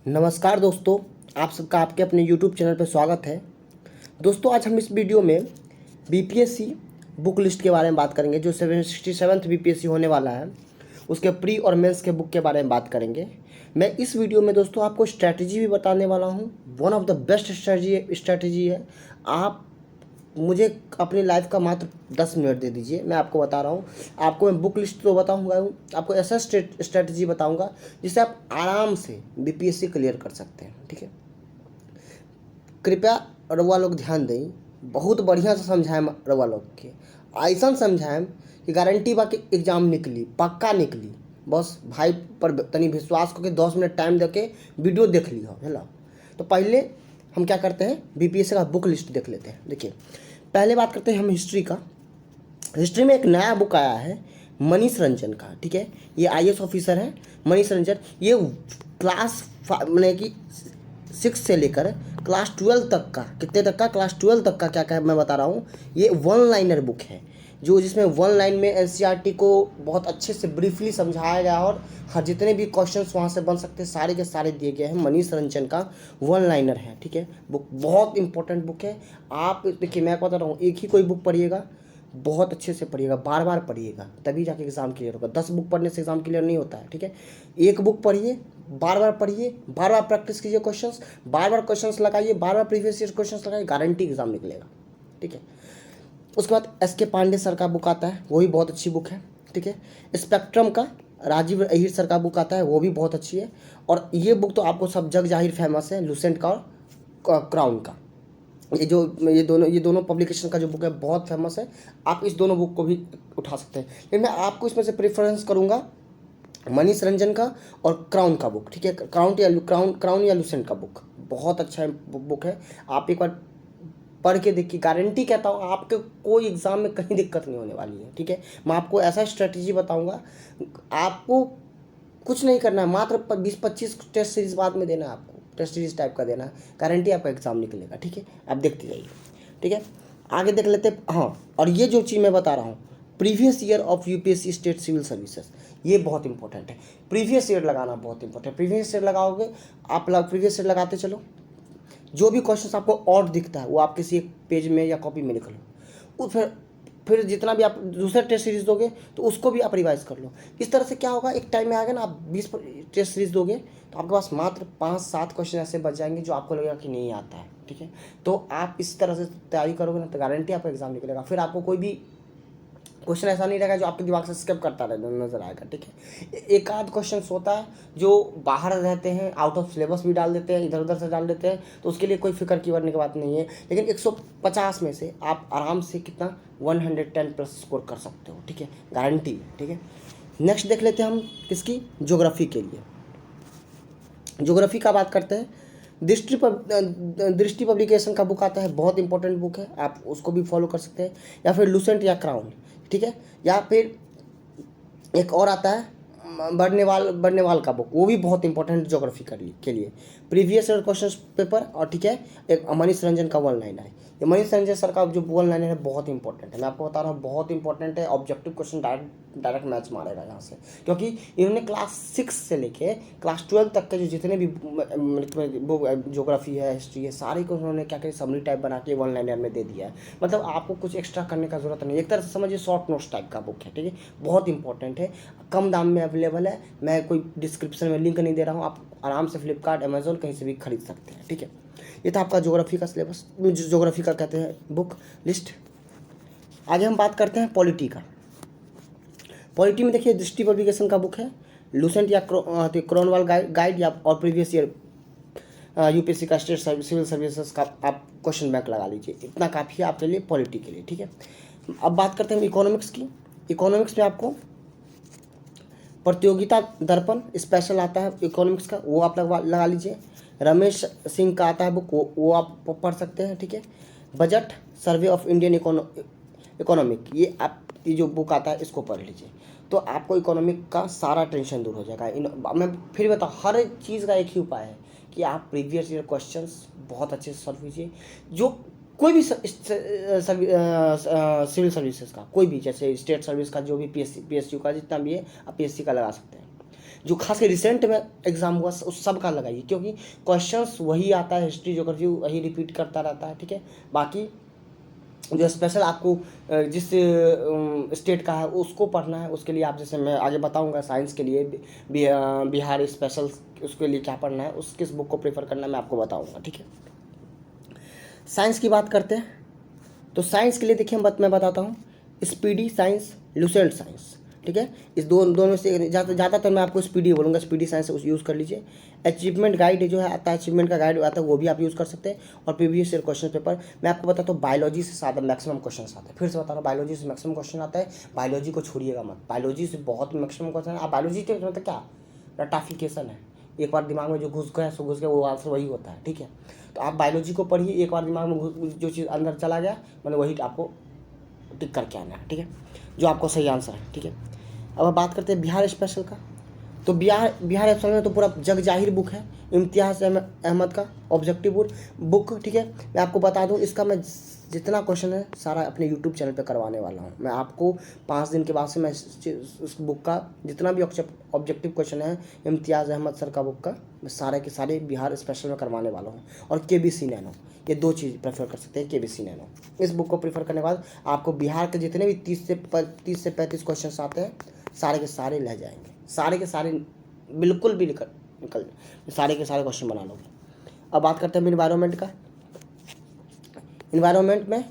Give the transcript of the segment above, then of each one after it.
नमस्कार दोस्तों, आप सबका आपके अपने YouTube चैनल पर स्वागत है। दोस्तों, आज हम इस वीडियो में बीपीएससी बुक लिस्ट के बारे में बात करेंगे। जो 67th बीपीएससी होने वाला है उसके प्री और मेंस के बुक के बारे में बात करेंगे। मैं इस वीडियो में दोस्तों आपको स्ट्रैटेजी भी बताने वाला हूँ। One of the best strategy है। आप मुझे अपनी लाइफ का मात्र 10 मिनट दे दीजिए, मैं आपको बता रहा हूँ। आपको मैं बुक लिस्ट तो बताऊँगा, आपको ऐसा स्ट्रैटेजी बताऊँगा जिससे आप आराम से बीपीएससी क्लियर कर सकते हैं। ठीक है, कृपया रउआ लोग ध्यान दें, बहुत बढ़िया से समझाएं रउआ लोग के, ऐसा समझाएं कि गारंटी बा कि एग्ज़ाम निकली, पक्का निकली। बस भाई पर तनी विश्वास करके 10 मिनट टाइम देके वीडियो देख लिया है। तो पहले हम क्या करते हैं, बीपीएससी का बुक लिस्ट देख लेते हैं। देखिए, पहले बात करते हैं हम हिस्ट्री का। हिस्ट्री में एक नया बुक आया है मनीष रंजन का। ठीक है, ये आईएएस ऑफिसर है मनीष रंजन। ये क्लास मैंने कि 6 से लेकर क्लास 12 तक का, कितने तक का, क्लास 12 तक का क्या क्या मैं बता रहा हूँ। ये वन लाइनर बुक है, जो जिसमें वन लाइन में एनसीईआरटी को बहुत अच्छे से ब्रीफली समझाया गया और हर जितने भी क्वेश्चंस वहाँ से बन सकते हैं सारे के सारे दिए गए हैं। मनीष रंजन का वन लाइनर है। ठीक है, बुक बहुत इंपॉर्टेंट बुक है। आप देखिए, मैं बता रहा हूँ, एक ही कोई बुक पढ़िएगा, बहुत अच्छे से पढ़िएगा, बार बार पढ़िएगा, तभी जाके एग्ज़ाम क्लियर होगा। 10 बुक पढ़ने से एग्ज़ाम क्लियर नहीं होता है। ठीक है, एक बुक पढ़िए, बार बार पढ़िए, बार बार प्रैक्टिस कीजिए क्वेश्चंस, बार बार क्वेश्चंस लगाइए, बार बार प्रीवियस ईयर क्वेश्चंस लगाइए, गारंटी एग्ज़ाम निकलेगा। ठीक है, उसके बाद एस.के. पांडे सर का बुक आता है, वो भी बहुत अच्छी बुक है। ठीक है, स्पेक्ट्रम का राजीव अहीर सर का बुक आता है, वो भी बहुत अच्छी है। और ये बुक तो आपको सब जग जाहिर फेमस है, लुसेंट का और क्राउन का। ये दोनों पब्लिकेशन का जो बुक है बहुत फेमस है। आप इस दोनों बुक को भी उठा सकते हैं, लेकिन मैं आपको इसमें से प्रेफरेंस करूँगा मनीष रंजन का और क्राउन का बुक। ठीक है, क्राउन या लुसेंट का बुक बहुत अच्छा बुक है। आप एक बार पढ़ के देखिए, गारंटी कहता हूँ आपके कोई एग्ज़ाम में कहीं दिक्कत नहीं होने वाली है। ठीक है, मैं आपको ऐसा स्ट्रेटजी बताऊँगा, आपको कुछ नहीं करना है, मात्र 20-25 टेस्ट सीरीज बाद में देना है, आपको टेस्ट सीरीज टाइप का देना है, गारंटी आपका एग्ज़ाम निकलेगा। ठीक है, आप देखते जाइए। ठीक है, आगे देख लेते हैं। हाँ, और ये जो चीज़ मैं बता रहा हूँ, previous year of UPSC state civil services, ये बहुत इंपॉर्टेंट है। प्रीवियस ईयर लगाना बहुत इंपॉर्टेंट है। प्रीवियस ईयर लगाओगे आप, प्रीवियस ईयर लगाते चलो, जो भी क्वेश्चन आपको और दिखता है वो आप किसी एक पेज में या कॉपी में लिख लो। फिर जितना भी आप दूसरा टेस्ट सीरीज दोगे तो उसको भी आप रिवाइज कर लो। इस तरह से क्या होगा, एक टाइम में आएगा ना, आप 20 टेस्ट सीरीज दोगे तो आपके पास मात्र 5-7 क्वेश्चन ऐसे बच जाएंगे जो आपको लगेगा कि नहीं आता है। ठीक है, तो आप इस तरह से तैयारी करोगे ना तो गारंटी आपका एग्जाम निकलेगा। फिर आपको कोई भी क्वेश्चन ऐसा नहीं रहेगा जो आपके दिमाग से स्किप करता नजर आएगा। ठीक है, एक आध क्वेश्चन होता है जो बाहर रहते हैं, आउट ऑफ सिलेबस भी डाल देते हैं, इधर उधर से डाल देते हैं, तो उसके लिए कोई फिक्र की करने की बात नहीं है। लेकिन 150 में से आप आराम से कितना 110 प्लस स्कोर कर सकते हो। ठीक है, गारंटी है। ठीक है, नेक्स्ट देख लेते हैं हम किसकी, ज्योग्राफी के लिए। ज्योग्राफी का बात करते हैं। दृष्टि पब्लिकेशन का बुक आता है, बहुत इंपॉर्टेंट बुक है, आप उसको भी फॉलो कर सकते हैं, या फिर लुसेंट या क्राउन। ठीक है, या फिर एक और आता है बर्नेवाल का बुक, वो भी बहुत इंपॉर्टेंट ज्योग्राफी के लिए प्रीवियस ईयर क्वेश्चन पेपर। और ठीक है, एक मनीष रंजन का वन लाइनर है। ये मनीष रंजन सर का जो वन लाइनर है बहुत इंपॉर्टेंट है, मैं आपको बता रहा हूँ, बहुत इंपॉर्टेंट है। ऑब्जेक्टिव क्वेश्चन डायरेक्ट मैच मारेगा यहाँ से, क्योंकि इन्होंने क्लास 6 से लेके क्लास 12 तक के जो जितने भी ज्योग्राफी है, हिस्ट्री है, सारी को उन्होंने क्या करी, समरी टाइप बना के वन लाइनर में दे दिया है। मतलब आपको कुछ एक्स्ट्रा करने का जरूरत नहीं, एक तरह से समझिए शॉर्ट नोट्स टाइप का बुक है। ठीक है, बहुत इंपॉर्टेंट है, कम दाम में अवेलेबल है। मैं कोई डिस्क्रिप्शन में लिंक नहीं दे रहा हूँ, आप आराम से फ्लिपकार्ट, अमेजोन कहीं से भी खरीद सकते हैं। ठीक है, ये था आपका ज्योग्राफी का सिलेबस, ज्योग्राफी का कहते हैं बुक लिस्ट। आगे हम बात करते हैं पॉलिटी का। पॉलिटी में देखिए, दृष्टि पब्लिकेशन का बुक है, लुसेंट या क्रोनवाल गाइड या और प्रीवियस ईयर यूपीएससी का स्टेट सिविल सर्विसेज का आप क्वेश्चन बैंक लगा लीजिए, इतना काफ़ी है आपके लिए पॉलिटी के लिए। ठीक है, अब बात करते हैं इकोनॉमिक्स की। इकोनॉमिक्स में आपको प्रतियोगिता दर्पण स्पेशल आता है इकोनॉमिक्स का, वो आप लगा लीजिए। रमेश सिंह का आता है बुक, वो आप पढ़ सकते हैं। ठीक है, budget survey of Indian economic, ये जो बुक आता है इसको पढ़ लीजिए, तो आपको इकोनॉमिक का सारा टेंशन दूर हो जाएगा। मैं फिर बताऊँ, हर चीज़ का एक ही उपाय है कि आप प्रीवियस ईयर क्वेश्चंस बहुत अच्छे से सॉल्व कीजिए। जो कोई भी सिविल सर्विसेज का, कोई भी, जैसे स्टेट सर्विस का जो भी पीएसयू का जितना भी है, आप पीएससी का लगा सकते हैं। जो खास कर रिसेंट में एग्जाम हुआ उस सब का लगाइए, क्योंकि क्वेश्चंस वही आता है, हिस्ट्री ज्योग्राफी वही रिपीट करता रहता है, ठीक है। बाकी जो स्पेशल आपको जिस स्टेट का है उसको पढ़ना है, उसके लिए आप जैसे मैं आगे बताऊंगा। साइंस के लिए बिहार स्पेशल, उसके लिए क्या पढ़ना है, उस किस बुक को प्रेफर करना है मैं आपको बताऊंगा, ठीक है। साइंस की बात करते हैं तो साइंस के लिए देखिए मैं बताता हूँ स्पीडी साइंस, लुसेंट साइंस, ठीक है। इस दोनों से ज़्यादातर मैं आपको स्पीडी बोलूँगा, स्पीडी साइंस यूज़ कर लीजिए। अचीवमेंट गाइड जो है आता है, अचीवमेंट का गाइड आता है, वो भी आप यूज़ कर सकते हैं। और प्रीवियस ईयर क्वेश्चन पेपर मैं आपको बताता हूँ, बायोलॉजी से ज़्यादा मैक्सिमम क्वेश्चन आते हैं। फिर से बता रहा हूँ, बायोलॉजी से मैक्सिमम क्वेश्चन आता है, बायोलॉजी को छोड़िएगा मत, बायोलॉजी से बहुत मैक्सिमम क्वेश्चन है। आप बायोलॉजी के मतलब क्या रटाफिकेशन है, एक बार दिमाग में जो घुस गया सो घुस गया, वो आंसर वही होता है, ठीक है। तो आप बायोलॉजी को पढ़िए, एक बार दिमाग में जो चीज़ अंदर चला गया मैंने वही आपको टिक करके आना है, ठीक है, जो आपको सही आंसर है, ठीक है। अब बात करते हैं बिहार स्पेशल का। तो बिहार स्पेशल में तो पूरा जग जाहिर बुक है, इम्तियाज़ अहमद का ऑब्जेक्टिव बुक, ठीक है। मैं आपको बता दूं, इसका मैं जितना क्वेश्चन है सारा अपने यूट्यूब चैनल पे करवाने वाला हूँ। मैं आपको 5 दिन के बाद से मैं उस बुक का जितना भी ऑब्जेक्टिव क्वेश्चन है इम्तियाज़ अहमद सर का बुक का, मैं सारे के सारे बिहार स्पेशल में करवाने वाला हूँ। और KBC नैनो, ये 2 चीज़ प्रेफर कर सकते हैं, KBC नैनो। इस बुक को प्रेफर करने के बाद आपको बिहार के जितने भी 30 से 35 क्वेश्चन आते हैं सारे के सारे रह जाएंगे, सारे के सारे बिल्कुल भी निकल सारे के सारे क्वेश्चन बना लोगे। अब बात करते हैं इन्वायरमेंट का। इन्वायरमेंट में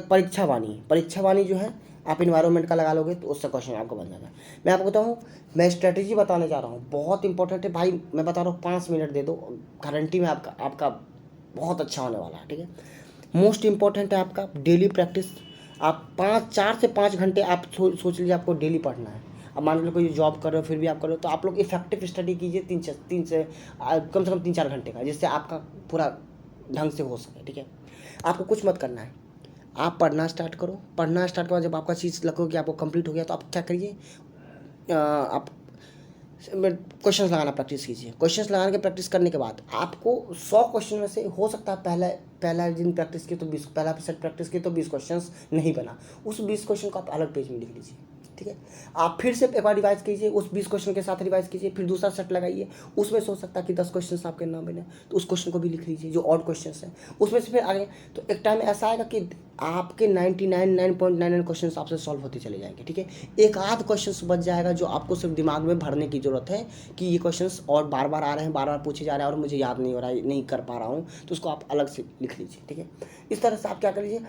परीक्षावाणी जो है आप इन्वायरमेंट का लगा लोगे तो उससे क्वेश्चन आपको बन जाएगा। मैं आपको बताऊँ, मैं स्ट्रेटेजी बताने जा रहा हूँ, बहुत इंपॉर्टेंट है भाई। मैं बता रहा हूँ 5 मिनट दे दो, गारंटी में आपका बहुत अच्छा होने वाला है, ठीक है। मोस्ट इंपॉर्टेंट है आपका डेली प्रैक्टिस। आप 4 से 5 घंटे आप सोच लीजिए आपको डेली पढ़ना है। अब मान लो कोई जॉब कर रहे हो फिर भी आप कर रहे हो तो आप लोग इफेक्टिव स्टडी कीजिए 3 से कम से कम 3-4 घंटे का, जिससे आपका पूरा ढंग से हो सके, ठीक है। आपको कुछ मत करना है, आप पढ़ना स्टार्ट करो। पढ़ना स्टार्ट के बाद जब आपका चीज़ लगो कि आपको कंप्लीट हो गया तो आप क्या करिए, आप क्वेश्चंस लगाना प्रैक्टिस कीजिए। क्वेश्चंस लगाने के प्रैक्टिस करने के बाद आपको 100 क्वेश्चन में से हो सकता है पहला दिन प्रैक्टिस की तो 20, पहला सेट प्रैक्टिस की तो 20 क्वेश्चंस नहीं बना, उस 20 क्वेश्चन को आप अलग पेज में लिख लीजिए, ठीक है। आप फिर से एक बार रिवाइज कीजिए, उस 20 क्वेश्चन के साथ रिवाइज कीजिए, फिर दूसरा सेट लगाइए, उसमें हो सकता है कि 10 क्वेश्चन आपके ना बने तो उस क्वेश्चन को भी लिख लीजिए जो ऑड क्वेश्चन है, उसमें से फिर आगे। तो एक टाइम ऐसा आएगा कि आपके 99.99 क्वेश्चन आपसे सॉल्व होते चले जाएंगे, ठीक है। एक आध क्वेश्चन बच जाएगा जो आपको सिर्फ दिमाग में भरने की जरूरत है कि ये क्वेश्चन और बार बार आ रहे हैं, बार बार पूछे जा रहे हैं और मुझे याद नहीं हो रहा है, नहीं कर पा रहा हूँ, तो उसको आप अलग से लिख लीजिए, ठीक है। इस तरह से आप क्या कर लीजिए,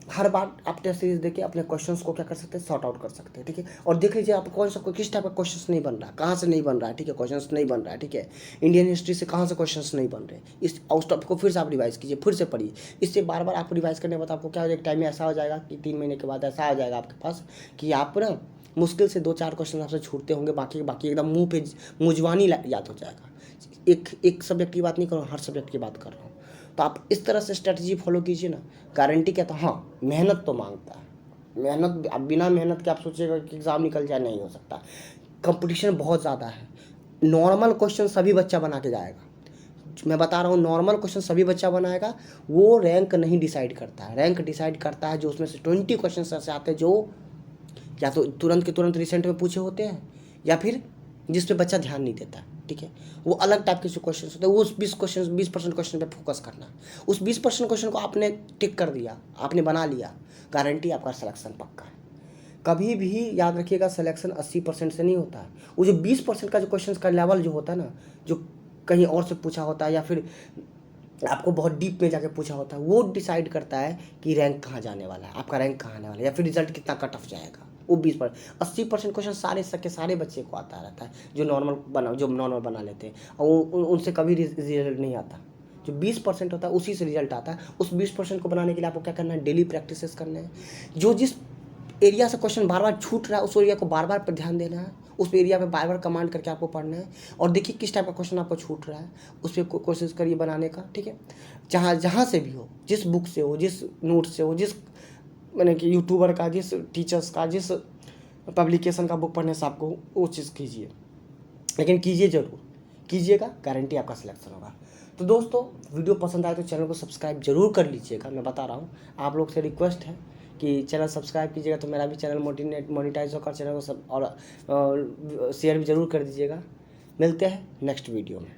हर बार आप टेस्ट सीरीज देके अपने क्वेश्चंस को क्या कर सकते हैं, सॉर्ट आउट कर सकते हैं, ठीक है। और देख लीजिए आप कौन सा किस टाइप का क्वेश्चंस नहीं बन रहा है, कहाँ से नहीं बन रहा है, ठीक है, क्वेश्चंस नहीं बन रहा है, ठीक है। इंडियन हिस्ट्री से कहाँ से क्वेश्चंस नहीं बन रहे, इस उस टॉपिक को फिर से आप रिवाइज कीजिए, फिर से पढ़िए। इससे बार बार आपको रिवाइज करने के बाद आपको क्या हो जाएगा, टाइम में ऐसा हो जाएगा कि 3 महीने के बाद ऐसा आ जाएगा आपके पास कि आप ना मुश्किल से 2-4 क्वेश्चन आपसे छूटते होंगे, बाकी एकदम मुँह पे मुँजवानी याद हो जाएगा। एक सब्जेक्ट की बात नहीं कर रहा हूँ, हर सब्जेक्ट की बात कर रहा हूँ। तो आप इस तरह से स्ट्रेटजी फॉलो कीजिए ना, गारंटी क्या था। हाँ, मेहनत तो मांगता है, मेहनत अब बिना मेहनत के आप सोचिएगा कि एग्ज़ाम निकल जाए, नहीं हो सकता। कंपटीशन बहुत ज़्यादा है। नॉर्मल क्वेश्चन सभी बच्चा बना के जाएगा, मैं बता रहा हूँ, नॉर्मल क्वेश्चन सभी बच्चा बनाएगा, वो रैंक नहीं डिसाइड करता है। रैंक डिसाइड करता है जो उसमें से 20 क्वेश्चन ऐसे आते हैं जो या तो तुरंत के तुरंत रिसेंट में पूछे होते हैं या फिर जिस पे बच्चा ध्यान नहीं देता, ठीक है। वो अलग टाइप के जो क्वेश्चन होते हैं, वो उस 20% क्वेश्चन पे फोकस करना। उस 20% क्वेश्चन को आपने टिक कर दिया, आपने बना लिया, गारंटी आपका सिलेक्शन पक्का है। कभी भी याद रखिएगा, सिलेक्शन 80% से नहीं होता है। वो जो 20% का जो क्वेश्चन का लेवल जो होता है ना, जो कहीं और से पूछा होता है या फिर आपको बहुत डीप में जाके पूछा होता है, वो डिसाइड करता है कि रैंक कहाँ जाने वाला है, आपका रैंक कहाँ आने वाला है, या फिर रिजल्ट कितना कट ऑफ जाएगा। वो 20%, 80% क्वेश्चन सारे बच्चे को आता रहता है जो नॉर्मल बना लेते हैं, और उनसे कभी रिजल्ट नहीं आता। जो 20% होता है उसी से रिजल्ट आता है। उस 20% को बनाने के लिए आपको क्या करना है, डेली प्रैक्टिसेस करने हैं। जो जिस एरिया से क्वेश्चन बार बार छूट रहा है उस एरिया को बार बार पर ध्यान देना है, उस एरिया पे बार बार कमांड करके आपको पढ़ना है, और देखिए किस टाइप का क्वेश्चन आपको छूट रहा है, उस पर कोशिश करिए बनाने का, ठीक है। जहाँ से भी हो, जिस बुक से हो, जिस नोट से हो, जिस मैंने कि यूट्यूबर का, जिस टीचर्स का, जिस पब्लिकेशन का बुक पढ़ने से आपको वो चीज़ कीजिए, लेकिन कीजिए जरूर, कीजिएगा, गारंटी आपका सिलेक्शन होगा। तो दोस्तों, वीडियो पसंद आए तो चैनल को सब्सक्राइब जरूर कर लीजिएगा। मैं बता रहा हूँ, आप लोग से रिक्वेस्ट है कि चैनल सब्सक्राइब कीजिएगा तो मेरा भी चैनल मोनेटाइज होकर चैनल को सब और शेयर भी ज़रूर कर दीजिएगा। मिलते हैं नेक्स्ट वीडियो में।